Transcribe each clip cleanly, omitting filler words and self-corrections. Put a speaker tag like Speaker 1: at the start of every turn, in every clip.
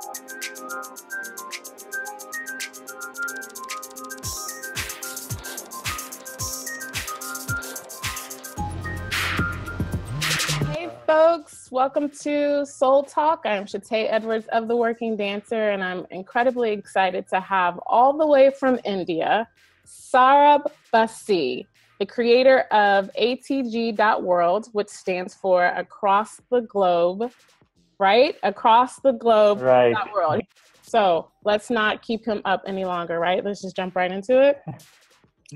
Speaker 1: Hey folks, welcome to Soul Talk. I'm Shatay Edwards of The Working Dancer, and I'm incredibly excited to have all the way from India, Saurabh Bassi, the creator of ATG.world, which stands for Across the Globe, right? Across the Globe.
Speaker 2: Right.
Speaker 1: World. So let's not keep him up any longer, right? Let's just jump right into it.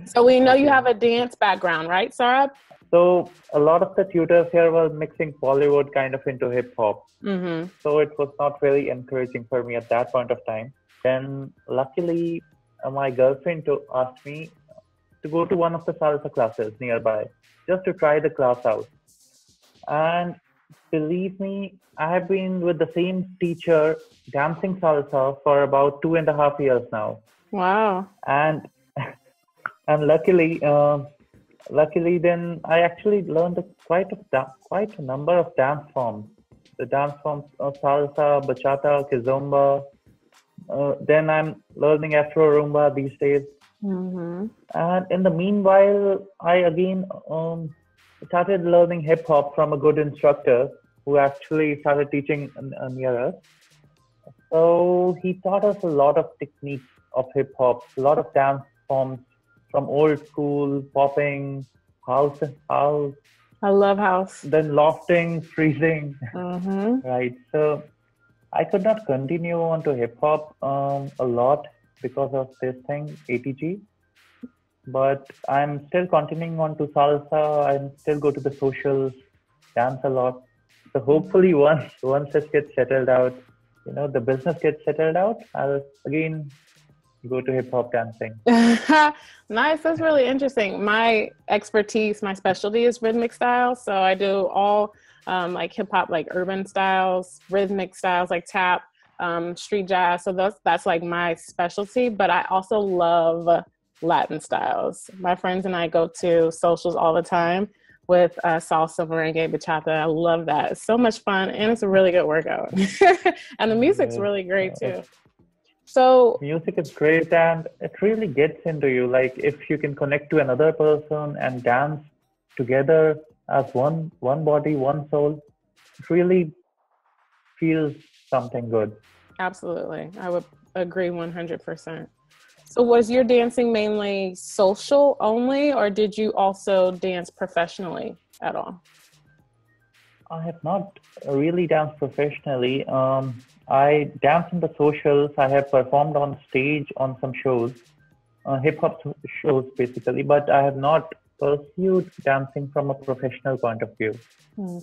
Speaker 1: So we know you have a dance background, right, Saurabh?
Speaker 2: So a lot of the tutors here were mixing Bollywood kind of into hip hop.
Speaker 1: Mm-hmm.
Speaker 2: So it was not very encouraging for me at that point of time. Then luckily, my girlfriend asked me to go to one of the salsa classes nearby, just to try the class out. And believe me, I have been with the same teacher dancing salsa for about 2.5 years now.
Speaker 1: Wow.
Speaker 2: And luckily, then I actually learned quite a number of dance forms. The dance forms of salsa, bachata, kizomba. Then I'm learning Afro Rumba these days.
Speaker 1: Mm-hmm.
Speaker 2: And in the meanwhile, I again started learning hip hop from a good instructor who actually started teaching near us. So he taught us a lot of techniques of hip hop, a lot of dance forms from old school, popping, house.
Speaker 1: I love house.
Speaker 2: Then lofting, freezing.
Speaker 1: Mm-hmm.
Speaker 2: Right. So I could not continue on to hip hop a lot because of this thing, ATG. But I'm still continuing on to salsa. I still go to the socials, dance a lot. So hopefully once it gets settled out, the business gets settled out, I'll again go to hip hop dancing.
Speaker 1: Nice. That's really interesting. My expertise, my specialty is rhythmic styles. So I do all like hip hop, like urban styles, rhythmic styles, like tap, street jazz. So that's like my specialty, but I also love Latin styles. My friends and I go to socials all the time with salsa, merengue, bachata. I love that. It's so much fun, and it's a really good workout. And the music's really great too. So
Speaker 2: music is great, and it really gets into you. Like if you can connect to another person and dance together as one body, one soul, it really feels something good.
Speaker 1: Absolutely. I would agree 100%. So was your dancing mainly social only, or did you also dance professionally at all?
Speaker 2: I have not really danced professionally. I dance in the socials. I have performed on stage on some shows, hip hop shows basically, but I have not pursued dancing from a professional point of view,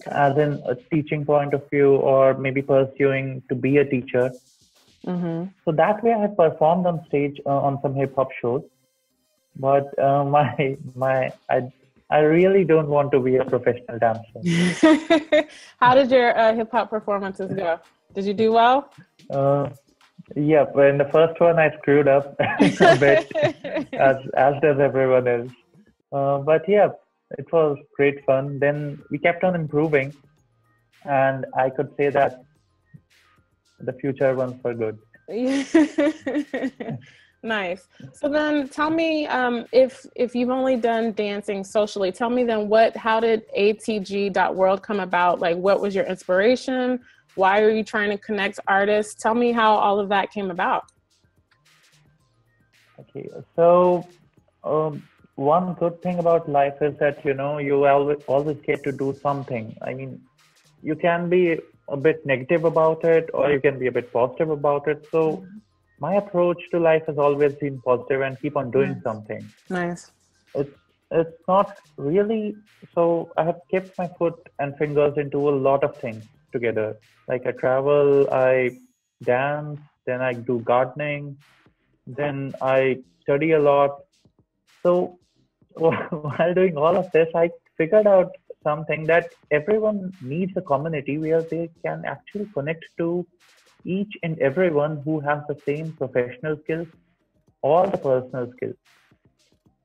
Speaker 2: as in a teaching point of view, or maybe pursuing to be a teacher.
Speaker 1: Mm-hmm.
Speaker 2: So that way I have performed on stage on some hip hop shows, but I really don't want to be a professional dancer.
Speaker 1: How did your hip hop performances go? Did you do well?
Speaker 2: Yeah, but in the first one I screwed up a bit, as does everyone else. But yeah, it was great fun. Then we kept on improving, and I could say that the future ones were good.
Speaker 1: Nice. So then tell me, if you've only done dancing socially, tell me then how did ATG.world come about? Like, what was your inspiration? Why are you trying to connect artists? Tell me how all of that came about.
Speaker 2: Okay, so one good thing about life is that, you always get to do something. I mean, you can be a bit negative about it, or you can be a bit positive about it. So my approach to life has always been positive and keep on doing something.
Speaker 1: Nice.
Speaker 2: It's not really, so I have kept my foot and fingers into a lot of things together. Like I travel, I dance, then I do gardening, then I study a lot. So while doing all of this, I figured out something that everyone needs a community where they can actually connect to each and everyone who has the same professional skills or the personal skills.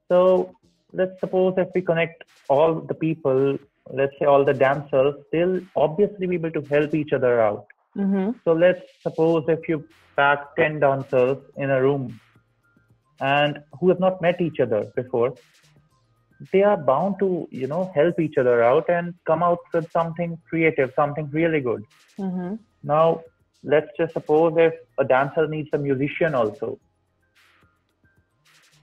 Speaker 2: So let's suppose if we connect all the people, let's say all the dancers, they'll obviously be able to help each other out.
Speaker 1: Mm-hmm.
Speaker 2: So let's suppose if you pack 10 dancers in a room and who have not met each other before, they are bound to, help each other out and come out with something creative, something really good.
Speaker 1: Mm-hmm.
Speaker 2: Now, let's just suppose if a dancer needs a musician also.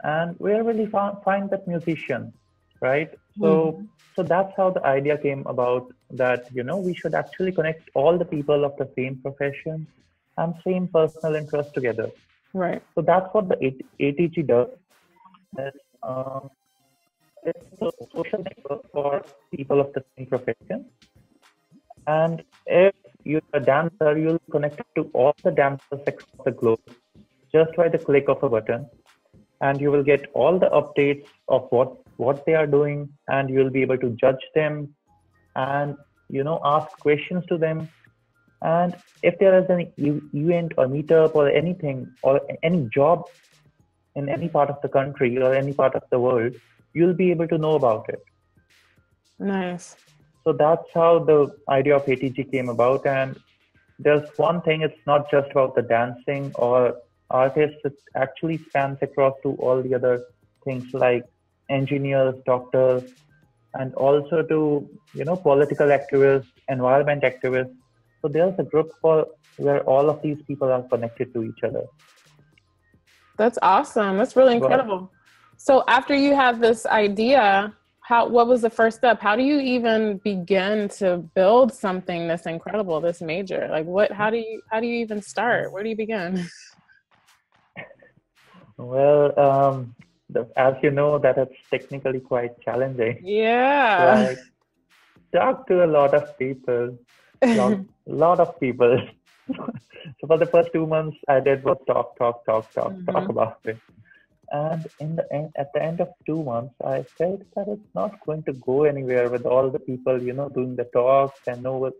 Speaker 2: And where will he find that musician, right?
Speaker 1: Mm-hmm.
Speaker 2: So that's how the idea came about, that, we should actually connect all the people of the same profession and same personal interest together.
Speaker 1: Right.
Speaker 2: So that's what the ATG does. It's, um, it's a social network for people of the same profession. And if you're a dancer, you'll connect to all the dancers across the globe just by the click of a button. And you will get all the updates of what they are doing, and you'll be able to judge them and, ask questions to them. And if there is an event or meetup or anything or any job in any part of the country or any part of the world, you'll be able to know about it.
Speaker 1: Nice.
Speaker 2: So that's how the idea of ATG came about. And there's one thing, it's not just about the dancing or artists, it actually spans across to all the other things like engineers, doctors, and also to, political activists, environment activists. So there's a group where all of these people are connected to each other.
Speaker 1: That's awesome. That's really incredible. So after you have this idea, what was the first step? How do you even begin to build something this incredible, this major? Like how do you even start? Where do you begin?
Speaker 2: Well, as you know, that it's technically quite challenging.
Speaker 1: Yeah.
Speaker 2: Like, talk to a lot of people, lot of people. So for the first 2 months, I did was talk about it. And at the end of 2 months, I felt that it's not going to go anywhere with all the people, doing the talks, and no,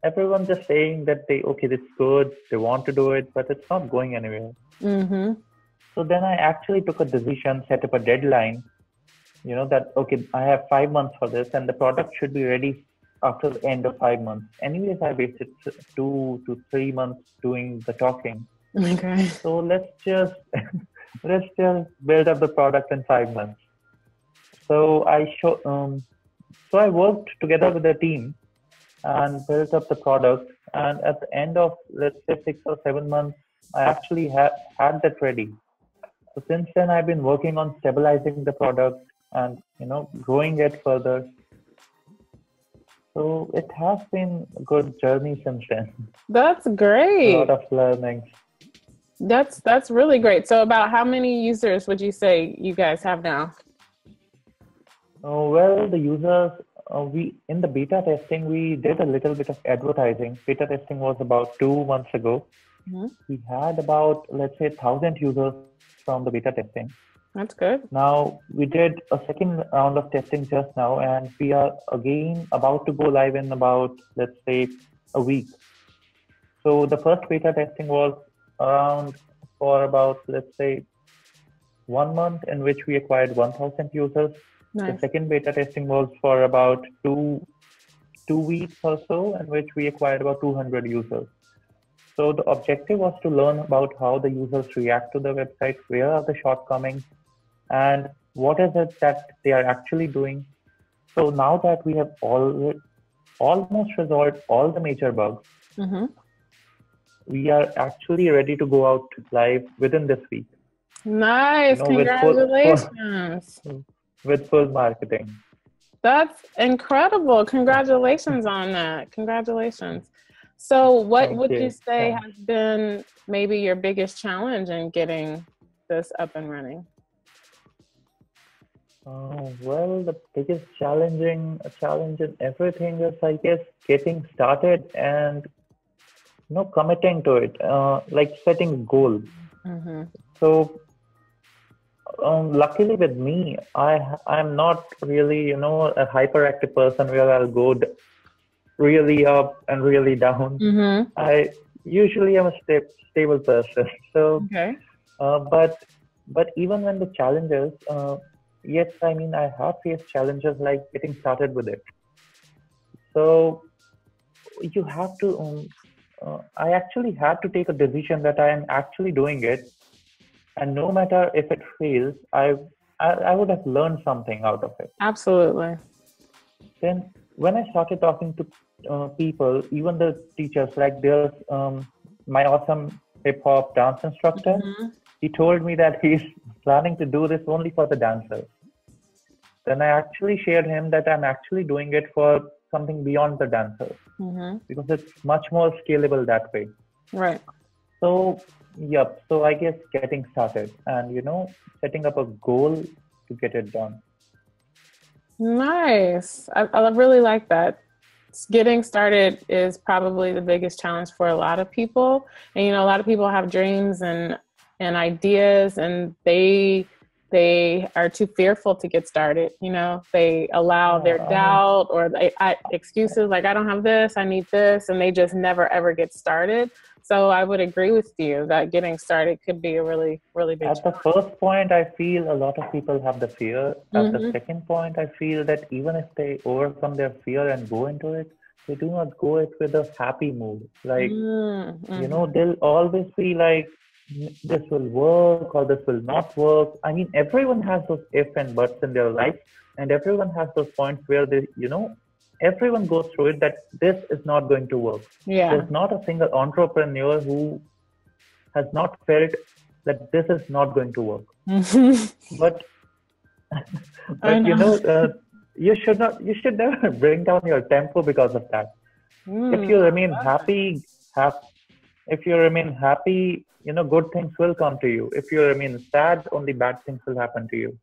Speaker 2: everyone just saying that it's good, they want to do it, but it's not going anywhere.
Speaker 1: Mm-hmm.
Speaker 2: So then I actually took a decision, set up a deadline, that, I have 5 months for this and the product should be ready after the end of 5 months. Anyways, I wasted 2 to 3 months doing the talking.
Speaker 1: Okay.
Speaker 2: So let's just build up the product in 5 months. So I worked together with the team and built up the product. And at the end of, let's say, 6 or 7 months, I actually had that ready. So since then, I've been working on stabilizing the product and, growing it further. So it has been a good journey since then.
Speaker 1: That's great.
Speaker 2: A lot of learning.
Speaker 1: That's really great. So about how many users would you say you guys have now?
Speaker 2: Well, the users, in the beta testing, we did a little bit of advertising. Beta testing was about 2 months ago.
Speaker 1: Mm-hmm.
Speaker 2: We had about, let's say, 1,000 users from the beta testing.
Speaker 1: That's good.
Speaker 2: Now, we did a second round of testing just now, and we are again about to go live in about, let's say, a week. So the first beta testing was around for about, let's say, 1 month, in which we acquired 1,000 users.
Speaker 1: Nice.
Speaker 2: The second beta testing was for about two weeks or so, in which we acquired about 200 users. So the objective was to learn about how the users react to the website, where are the shortcomings, and what is it that they are actually doing. So now that we have almost resolved all the major bugs,
Speaker 1: mm-hmm.
Speaker 2: we are actually ready to go out live within this week.
Speaker 1: Nice. Congratulations.
Speaker 2: With full marketing.
Speaker 1: That's incredible. Congratulations on that. Congratulations. So what would you say has been maybe your biggest challenge in getting this up and running?
Speaker 2: Well, the biggest challenge in everything is, I guess, getting started and committing to it, like setting goals.
Speaker 1: Mm-hmm.
Speaker 2: So luckily with me, I'm not really a hyperactive person where I'll go really up and really down.
Speaker 1: Mm-hmm.
Speaker 2: I usually am a stable person. So,
Speaker 1: okay.
Speaker 2: But even when the challenges, yes, I mean, I have faced challenges like getting started with it. So you have to I actually had to take a decision that I am actually doing it, and no matter if it fails, I would have learned something out of it.
Speaker 1: Absolutely.
Speaker 2: Then when I started talking to people, even the teachers, like there's my awesome hip hop dance instructor,
Speaker 1: Mm-hmm.
Speaker 2: he told me that he's planning to do this only for the dancers. Then I actually shared him that I'm actually doing it for something beyond the dancers
Speaker 1: Mm-hmm.
Speaker 2: because it's much more scalable that way.
Speaker 1: Right.
Speaker 2: So, yep. So I guess getting started and, setting up a goal to get it done.
Speaker 1: Nice. I really like that. Getting started is probably the biggest challenge for a lot of people. And, a lot of people have dreams and ideas, and they are too fearful to get started. They allow their doubt or excuses like, I don't have this, I need this, and they just never, ever get started. So I would agree with you that getting started could be a really, really big
Speaker 2: At the
Speaker 1: challenge.
Speaker 2: first point, I feel a lot of people have the fear. At the second point, I feel that even if they overcome their fear and go into it, they do not go it with a happy mood. Like, they'll always be like, this will work or this will not work. I mean, everyone has those if and buts in their life, and everyone has those points where everyone goes through it that this is not going to work.
Speaker 1: Yeah.
Speaker 2: There's not a single entrepreneur who has not felt that this is not going to work. But you should never bring down your tempo because of that. If you remain happy, good things will come to you. If you remain sad, only bad things will happen to you.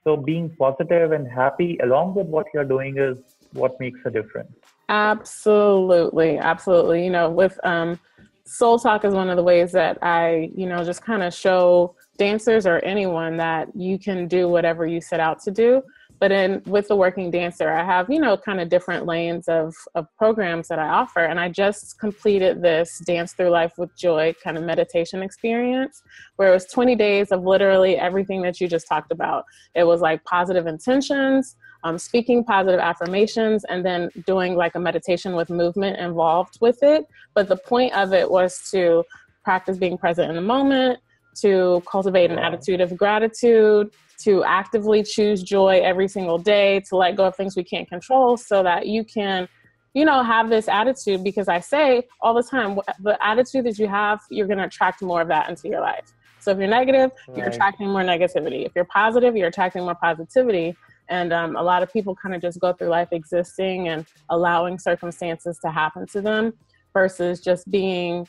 Speaker 2: So being positive and happy along with what you're doing is what makes a difference.
Speaker 1: Absolutely. Absolutely. With Soul Talk is one of the ways that I, just kind of show dancers or anyone that you can do whatever you set out to do. But with the Working Dancer, I have, kind of different lanes of programs that I offer. And I just completed this Dance Through Life with Joy kind of meditation experience where it was 20 days of literally everything that you just talked about. It was like positive intentions, speaking positive affirmations, and then doing like a meditation with movement involved with it. But the point of it was to practice being present in the moment, to cultivate an attitude of gratitude, to actively choose joy every single day, to let go of things we can't control so that you can, have this attitude. Because I say all the time, the attitude that you have, you're going to attract more of that into your life. So if you're negative, you're attracting more negativity. If you're positive, you're attracting more positivity. And a lot of people kind of just go through life existing and allowing circumstances to happen to them versus just being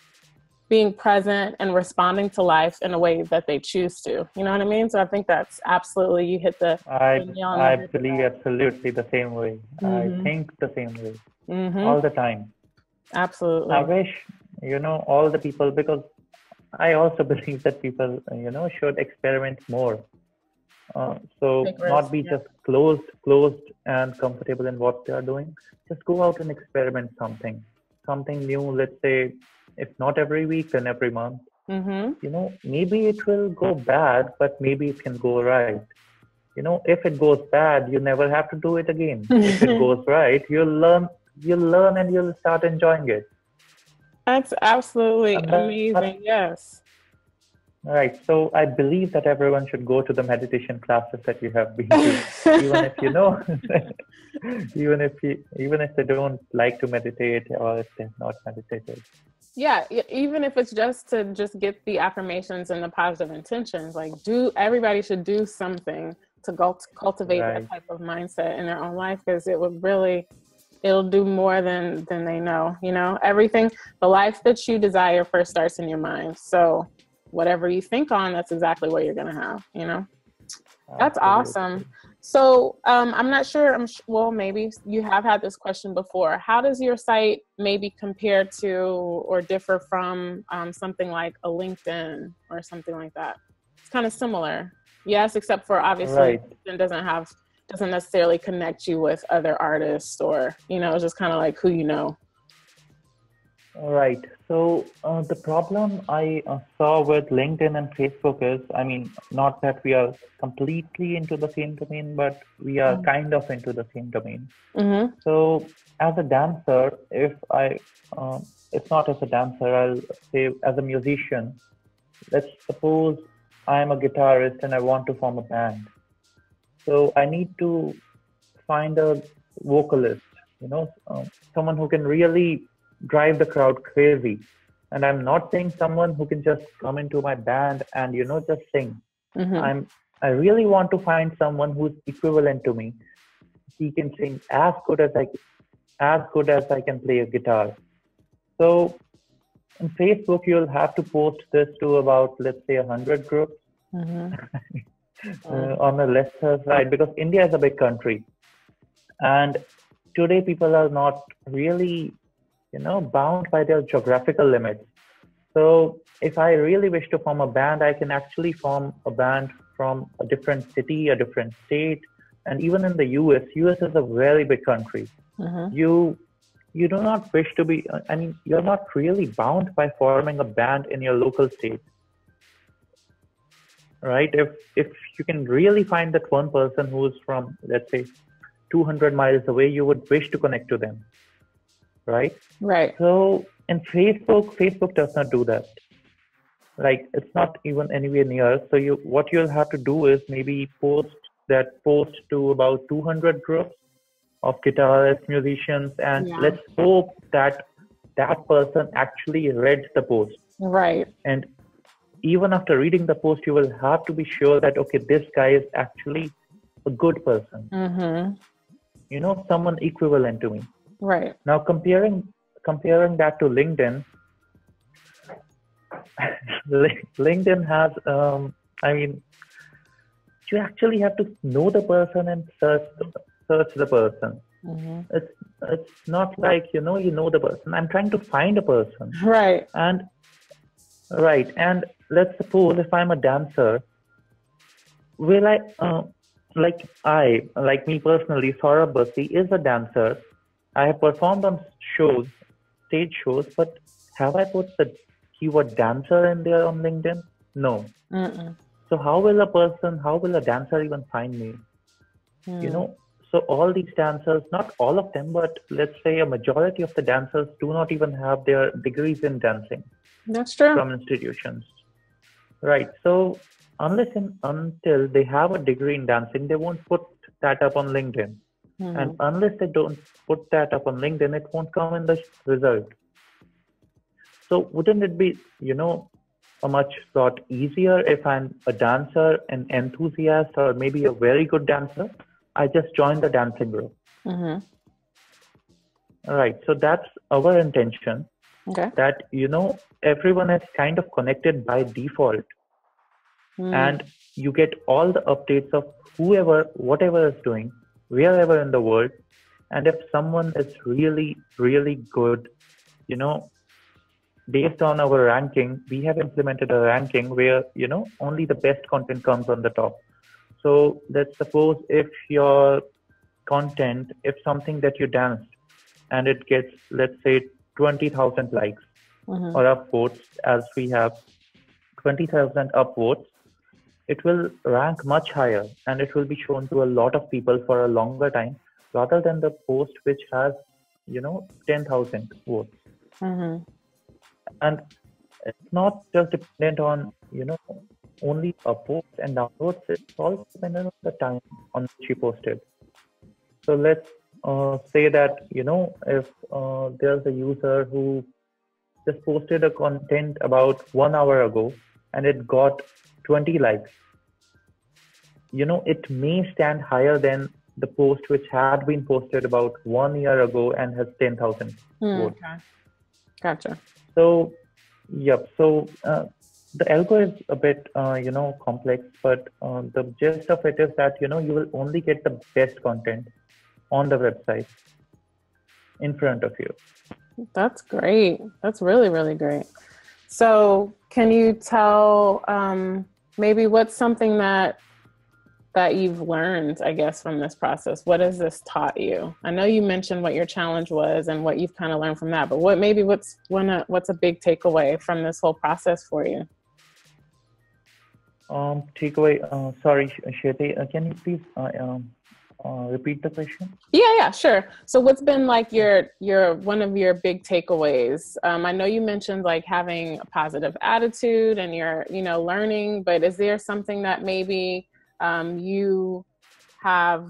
Speaker 1: present and responding to life in a way that they choose to. You know what I mean? So I think that's absolutely, you hit the nail on the head.
Speaker 2: I believe absolutely the same way. I think the same way all the time.
Speaker 1: Absolutely.
Speaker 2: I wish, all the people, because I also believe that people, should experiment more. So not be just closed and comfortable in what they are doing. Just go out and experiment something new. Let's say, if not every week, then every month. Maybe it will go bad, but maybe it can go right. If it goes bad, you never have to do it again. If it goes right, you'll learn and you'll start enjoying it.
Speaker 1: That's absolutely amazing. Yes.
Speaker 2: All right. So I believe that everyone should go to the meditation classes that you have been to, even if even if they don't like to meditate or if they've not meditated.
Speaker 1: Yeah, even if it's just to get the affirmations and the positive intentions, like everybody should do something to cultivate that type of mindset in their own life, because it'll do more than they know. Everything, the life that you desire first starts in your mind. So whatever you think on, that's exactly what you're going to have, That's awesome. So I'm not sure, well, maybe you have had this question before. How does your site maybe compare to or differ from something like a LinkedIn or something like that? It's kind of similar. Yes, except for obviously it doesn't necessarily connect you with other artists or, it's just kind of like who you know.
Speaker 2: Right. So the problem I saw with LinkedIn and Facebook is, I mean, not that we are completely into the same domain, but we are kind of into the same domain.
Speaker 1: Mm-hmm.
Speaker 2: So as a dancer, if I, it's not as a dancer, I'll say as a musician, let's suppose I'm a guitarist and I want to form a band. So I need to find a vocalist, someone who can really drive the crowd crazy. And I'm not saying someone who can just come into my band and, just sing.
Speaker 1: Mm-hmm.
Speaker 2: I really want to find someone who's equivalent to me. He can sing as good as I can play a guitar. So on Facebook, you'll have to post this to about, let's say, 100 groups
Speaker 1: Mm-hmm.
Speaker 2: on the lesser side, because India is a big country. And today people are not really, bound by their geographical limits. So if I really wish to form a band, I can actually form a band from a different city, a different state, and even in the US is a very big country.
Speaker 1: Mm-hmm.
Speaker 2: You do not wish to be, I mean, you're not really bound by forming a band in your local state, right? If you can really find that one person who's from, let's say, 200 miles away, you would wish to connect to them, right?
Speaker 1: Right.
Speaker 2: So in Facebook does not do that. Like, it's not even anywhere near. So what you'll have to do is maybe post to about 200 groups of guitarists, musicians, and
Speaker 1: Yeah.
Speaker 2: let's hope that that person actually read the post.
Speaker 1: Right.
Speaker 2: And even after reading the post, you will have to be sure that, okay, this guy is actually a good person.
Speaker 1: Mm-hmm.
Speaker 2: Someone equivalent to me.
Speaker 1: Right.
Speaker 2: Now, comparing that to LinkedIn, LinkedIn has, I mean, you actually have to know the person and search the person.
Speaker 1: Mm-hmm.
Speaker 2: It's not like, you know the person. I'm trying to find a person.
Speaker 1: Right.
Speaker 2: And let's suppose if I'm a dancer, will I, like me personally, Saurabh Bassi is a dancer. I have performed on stage shows, but have I put the keyword dancer in there on LinkedIn? No.
Speaker 1: Mm-mm.
Speaker 2: So how will a dancer even find me? So all these dancers, not all of them, but let's say a majority of the dancers do not even have their degrees in dancing.
Speaker 1: That's true.
Speaker 2: From institutions. Right. So until they have a degree in dancing, they won't put that up on LinkedIn.
Speaker 1: Mm-hmm.
Speaker 2: And unless they don't put that up on LinkedIn, it won't come in the result. So wouldn't it be, a much lot easier if I'm a dancer, an enthusiast, or maybe a very good dancer? I just join the dancing group.
Speaker 1: Mm-hmm.
Speaker 2: All right. So that's our intention.
Speaker 1: Okay.
Speaker 2: That, everyone is kind of connected by default. And you get all the updates of whatever is doing, wherever in the world. And if someone is really, really good, based on our ranking, we have implemented a ranking where, only the best content comes on the top. So let's suppose if your content, if something that you danced and it gets, let's say, 20,000 likes or upvotes, as we have 20,000 upvotes, it will rank much higher and it will be shown to a lot of people for a longer time rather than the post which has, 10,000 votes.
Speaker 1: Mm-hmm.
Speaker 2: And it's not just dependent on, only upvotes and downloads. It's also dependent on the time on which you posted. So let's say that, if there's a user who just posted a content about 1 hour ago and it got 20 likes, it may stand higher than the post which had been posted about 1 year ago and has 10,000 votes.
Speaker 1: Okay. Gotcha.
Speaker 2: So, yep. So the algo is a bit, complex, but the gist of it is that, you will only get the best content on the website in front of you.
Speaker 1: That's great. That's really, really great. So can you tell maybe what's something that that you've learned, I guess, from this process? What has this taught you? I know you mentioned what your challenge was and what you've kind of learned from that, but what's a big takeaway from this whole process for you?
Speaker 2: Takeaway. Sorry, Shweta, can you please repeat the question?
Speaker 1: Yeah, sure. So what's been like your one of your big takeaways? I know you mentioned like having a positive attitude and you're, learning, but is there something that maybe you have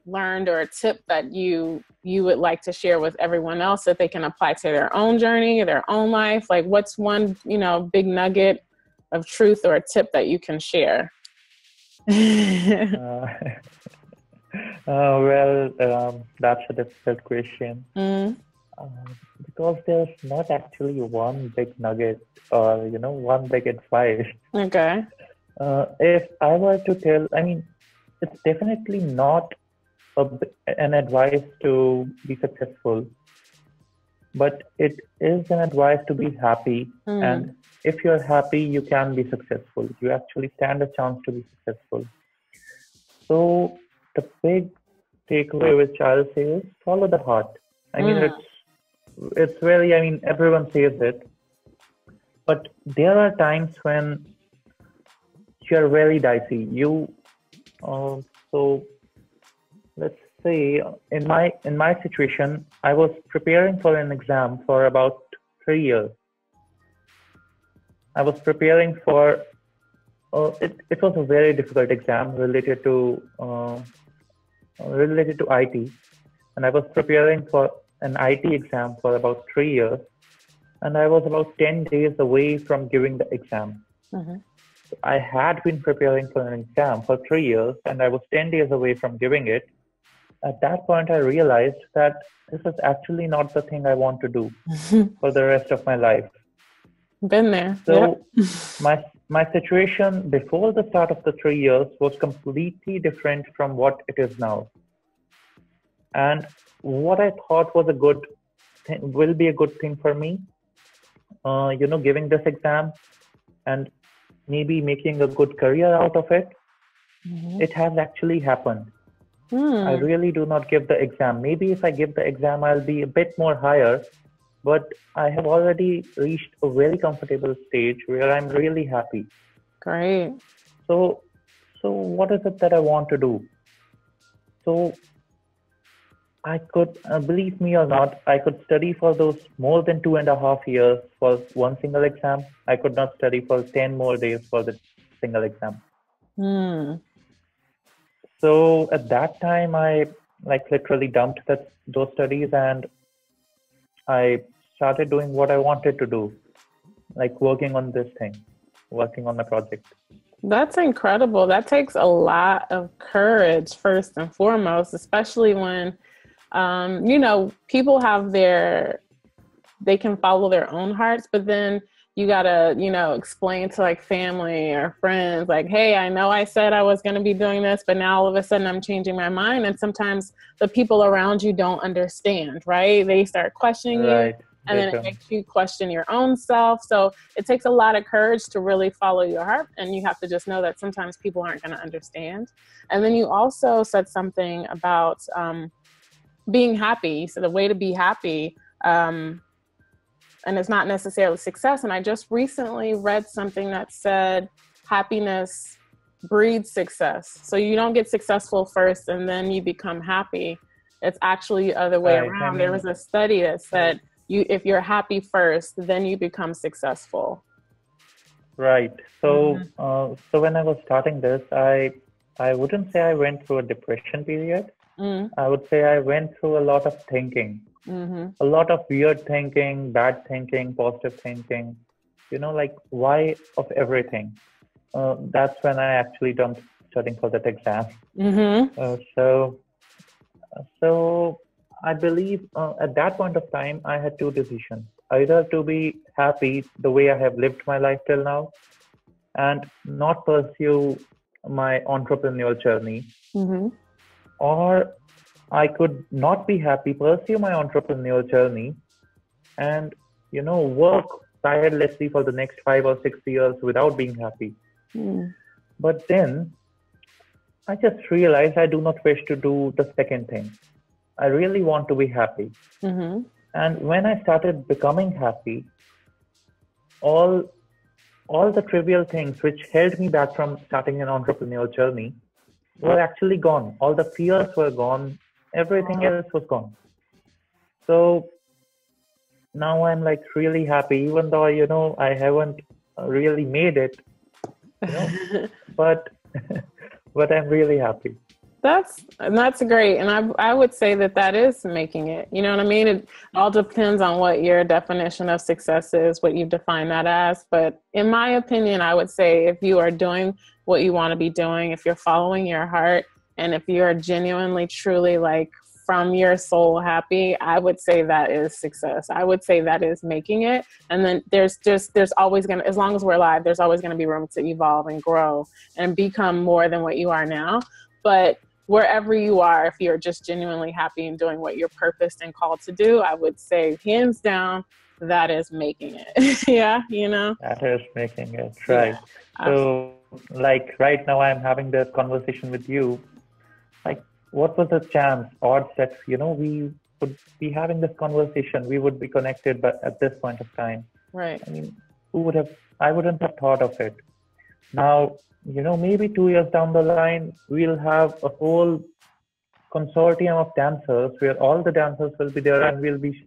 Speaker 1: learned, or a tip that you would like to share with everyone else that they can apply to their own journey, their own life? Like what's one, big nugget of truth or a tip that you can share?
Speaker 2: That's a difficult question. Because there's not actually one big nugget or, one big advice.
Speaker 1: Okay.
Speaker 2: If I were to tell, it's definitely not an advice to be successful, but it is an advice to be happy. And if you're happy, you can be successful. You actually stand a chance to be successful. So the big takeaway which I'll say is follow the heart. It's very, everyone says it, but there are times when you're very dicey. So let's say in my situation, I was preparing for an exam for about 3 years. I was preparing for it was a very difficult exam related to IT, and I was preparing for an IT exam for about 3 years, and I was about 10 days away from giving the exam. I had been preparing for an exam for 3 years, and I was 10 days away from giving it. At that point, I realized that this is actually not the thing I want to do for the rest of my life.
Speaker 1: Been there.
Speaker 2: So my situation before the start of the 3 years was completely different from what it is now. And what I thought was will be a good thing for me, giving this exam and maybe making a good career out of it, it has actually happened. I really do not give the exam. Maybe if I give the exam, I'll be a bit more higher, but I have already reached a very comfortable stage where I'm really happy.
Speaker 1: Great.
Speaker 2: So what is it that I want to do? So I could, believe me or not, I could study for those more than 2.5 years for one single exam. I could not study for 10 more days for the single exam. So at that time, I literally dumped those studies and I started doing what I wanted to do, like working on this thing, working on the project.
Speaker 1: That's incredible. That takes a lot of courage, first and foremost, especially when, people have they can follow their own hearts, but then you gotta, explain to like family or friends, like, hey, I know I said I was going to be doing this, but now all of a sudden I'm changing my mind. And sometimes the people around you don't understand, right? They start questioning you. And then it makes you question your own self. So it takes a lot of courage to really follow your heart. And you have to just know that sometimes people aren't going to understand. And then you also said something about being happy. So the way to be happy, and it's not necessarily success. And I just recently read something that said happiness breeds success. So you don't get successful first and then you become happy. It's actually the other way around. There was a study that said, if you're happy first, then you become successful.
Speaker 2: Right. So, so when I was starting this, I wouldn't say I went through a depression period. I would say I went through a lot of thinking, a lot of weird thinking, bad thinking, positive thinking, like why of everything. That's when I actually dumped studying for that exam. So I believe at that point of time, I had two decisions, either to be happy the way I have lived my life till now and not pursue my entrepreneurial journey, or I could not be happy, pursue my entrepreneurial journey and, work tirelessly for the next 5 or 6 years without being happy. But then I just realized I do not wish to do the second thing. I really want to be happy.
Speaker 1: Mm-hmm.
Speaker 2: And when I started becoming happy, all all the trivial things which held me back from starting an entrepreneurial journey were actually gone. All the fears were gone. Everything else was gone. So now I'm like really happy, even though I haven't really made it, you know, but but I'm really happy.
Speaker 1: That's great, and I would say that is making it. You know what I mean? It all depends on what your definition of success is, what you define that as. But in my opinion, I would say if you are doing what you want to be doing, if you're following your heart, and if you are genuinely, truly like from your soul happy, I would say that is success. I would say that is making it. And then there's always gonna, as long as we're alive, there's always gonna be room to evolve and grow and become more than what you are now. But wherever you are, if you're just genuinely happy and doing what you're purposed and called to do, I would say hands down, that is making it. Yeah,
Speaker 2: That is making it, right.
Speaker 1: Yeah,
Speaker 2: So like right now I'm having this conversation with you. Like, what was the chance, odds that we would be having this conversation, we would be connected, but at this point of time,
Speaker 1: right.
Speaker 2: I mean, I wouldn't have thought of it. Now, maybe 2 years down the line, we'll have a whole consortium of dancers where all the dancers will be there and we'll be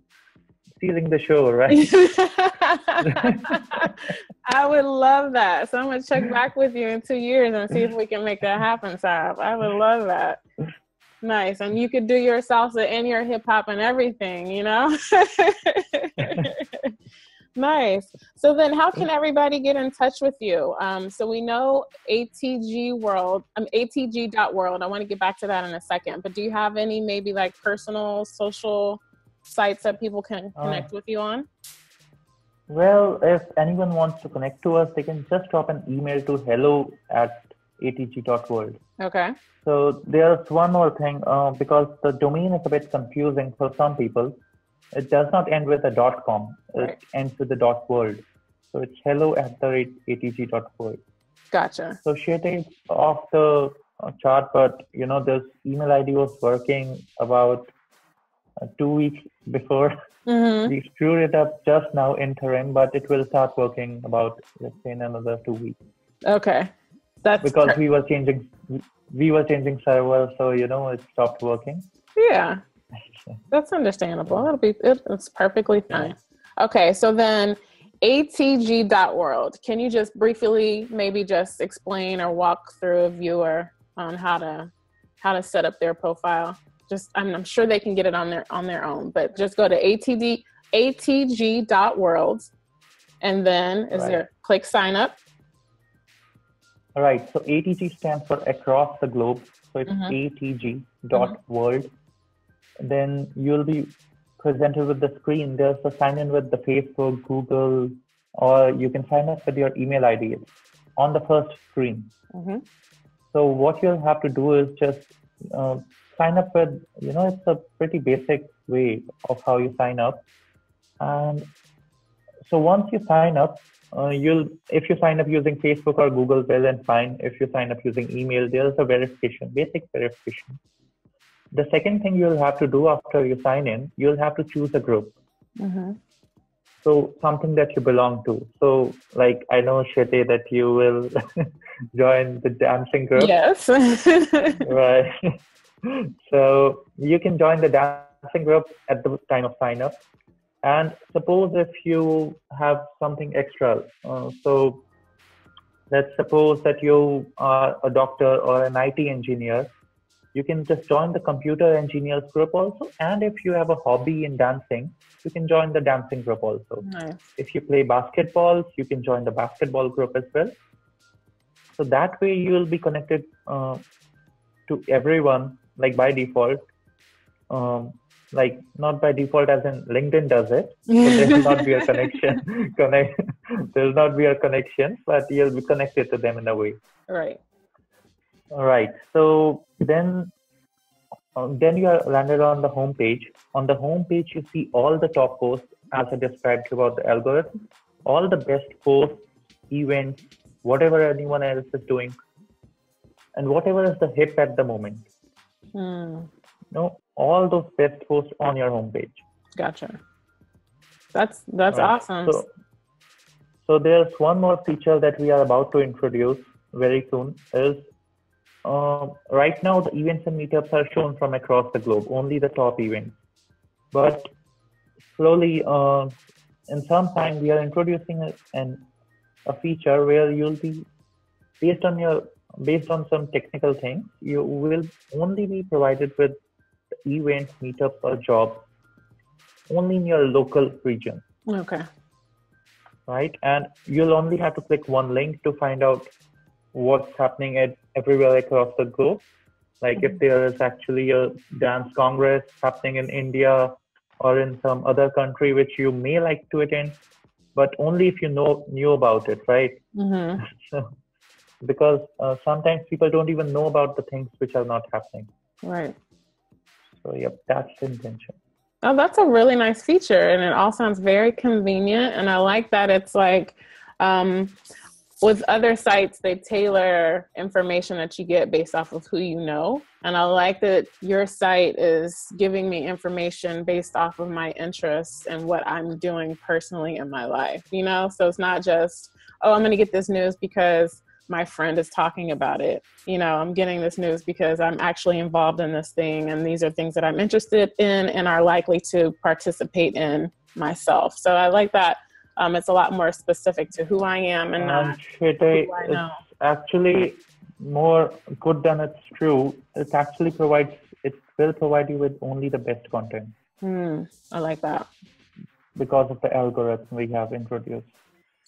Speaker 2: stealing the show, right?
Speaker 1: I would love that. So I'm going to check back with you in 2 years and see if we can make that happen, Saurabh. I would love that. Nice. And you could do your salsa and your hip hop and everything, Nice. So then how can everybody get in touch with you? So we know ATG.world. I want to get back to that in a second, but do you have any maybe like personal social sites that people can connect with you on?
Speaker 2: Well, if anyone wants to connect to us, they can just drop an email to hello@atg.world.
Speaker 1: Okay.
Speaker 2: So there's one more thing, because the domain is a bit confusing for some people. It does not end with a .com. It ends with the .world. So it's hello@atg.world.
Speaker 1: Gotcha.
Speaker 2: So Shweta is off the chart, but this email ID was working about 2 weeks before.
Speaker 1: Mm-hmm.
Speaker 2: We screwed it up just now interim, but it will start working about, let's say, in another 2 weeks.
Speaker 1: Okay. That's
Speaker 2: because we were changing servers, so it stopped working.
Speaker 1: Yeah. That's understandable. It's perfectly fine. Yeah. Okay, so then ATG.world. Can you just briefly maybe just explain or walk through a viewer on how to set up their profile? Just I'm sure they can get it on their own, but just go to ATG.world and then click sign up. All
Speaker 2: right. So ATG stands for across the globe. So it's ATG.world. Then you'll be presented with the screen. There's a sign in with the Facebook, Google, or you can sign up with your email ID on the first screen. Mm-hmm. So what you'll have to do is just sign up with, it's a pretty basic way of how you sign up. And so once you sign up, if you sign up using Facebook or Google, well and fine. If you sign up using email, there's a basic verification. The second thing you'll have to do after you sign in, you'll have to choose a group. Mm-hmm. So something that you belong to. So like, I know, Shweta, that you will join the dancing group.
Speaker 1: Yes.
Speaker 2: Right. So you can join the dancing group at the time of sign up. And suppose if you have something extra, so let's suppose that you are a doctor or an IT engineer, you can just join the computer engineers group also. And if you have a hobby in dancing, you can join the dancing group also.
Speaker 1: Nice.
Speaker 2: If you play basketball, you can join the basketball group as well. So that way you will be connected to everyone, like by default. Like not by default as in LinkedIn does it. So there will not be a connection. There will not be a connection, but you'll be connected to them in a way.
Speaker 1: Right.
Speaker 2: All right. So then you are landed on the home page. On the home page, you see all the top posts as I described about the algorithm, all the best posts, events, whatever anyone else is doing. and whatever is the hip at the moment. All those best posts on your homepage.
Speaker 1: Gotcha. That's right. Awesome.
Speaker 2: So there's one more feature that we are about to introduce very soon is right now the events and meetups are shown from across the globe, only the top events. But slowly, in some time, we are introducing a feature where you'll be based on some technical things, you will only be provided with events, meetups, or jobs only in your local region.
Speaker 1: Okay.
Speaker 2: Right, and you'll only have to click one link to find out what's happening everywhere across the globe. Like if there is actually a dance congress happening in India or in some other country which you may like to attend, but only if you knew about it, right? So, because sometimes people don't even know about the things which are not happening.
Speaker 1: Right.
Speaker 2: So yep, that's the intention.
Speaker 1: Oh, that's a really nice feature, and it all sounds very convenient. And I like that it's like, with other sites, they tailor information that you get based off of who you know. And I like that your site is giving me information based off of my interests and what I'm doing personally in my life, you know? So it's not just, oh, I'm going to get this news because my friend is talking about it. You know, I'm getting this news because I'm actually involved in this thing, and these are things that I'm interested in and are likely to participate in myself. So I like that. It's a lot more specific to who I am and not who I know.
Speaker 2: It's actually more good than it's true. It will provide you with only the best content.
Speaker 1: I like that.
Speaker 2: Because of the algorithm we have introduced.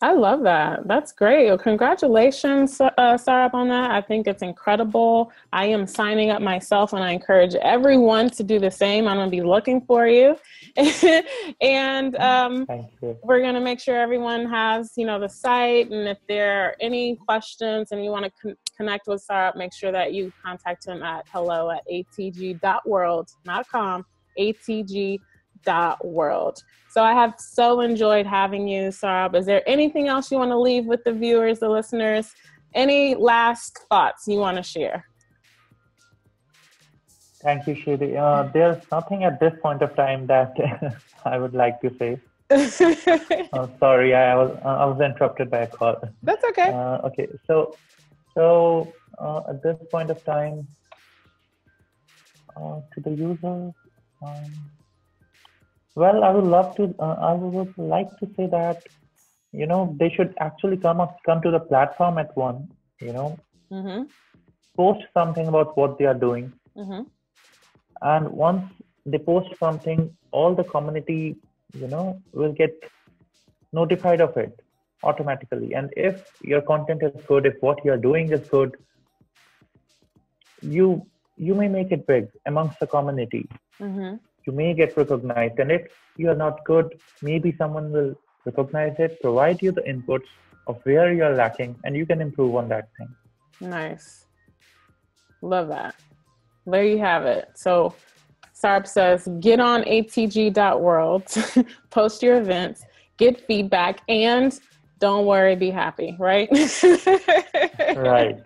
Speaker 1: I love that. That's great. Well, congratulations, Saurabh, on that. I think it's incredible. I am signing up myself, and I encourage everyone to do the same. I'm going to be looking for you. And we're going to make sure everyone has, the site. And if there are any questions and you want to connect with Saurabh, make sure that you contact him at hello@atg.world, not .com, atg.world. So I have so enjoyed having you, Saurabh. Is there anything else you want to leave with the viewers, the listeners? Any last thoughts you want to share?
Speaker 2: Thank you, Shiri. There's nothing at this point of time that I would like to say. Sorry, I was interrupted by a call.
Speaker 1: That's okay.
Speaker 2: Okay, so at this point of time, to the user. Well, I would like to say that, they should actually come to the platform at one, post something about what they are doing. And once they post something, all the community, will get notified of it automatically. And if your content is good, if what you're doing is good, you may make it big amongst the community. You may get recognized, and if you are not good, maybe someone will recognize it, provide you the inputs of where you are lacking, and you can improve on that thing.
Speaker 1: Nice. Love that. There you have it. So Saurabh says, get on ATG.world, post your events, get feedback, and don't worry, be happy, right?
Speaker 2: Right.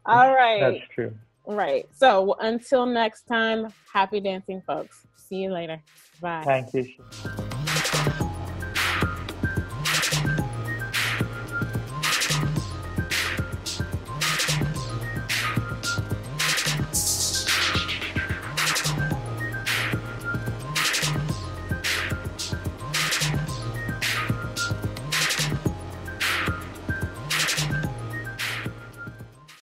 Speaker 1: All right.
Speaker 2: That's true.
Speaker 1: Right. So until next time, happy dancing, folks. See you later. Bye.
Speaker 2: Thank you.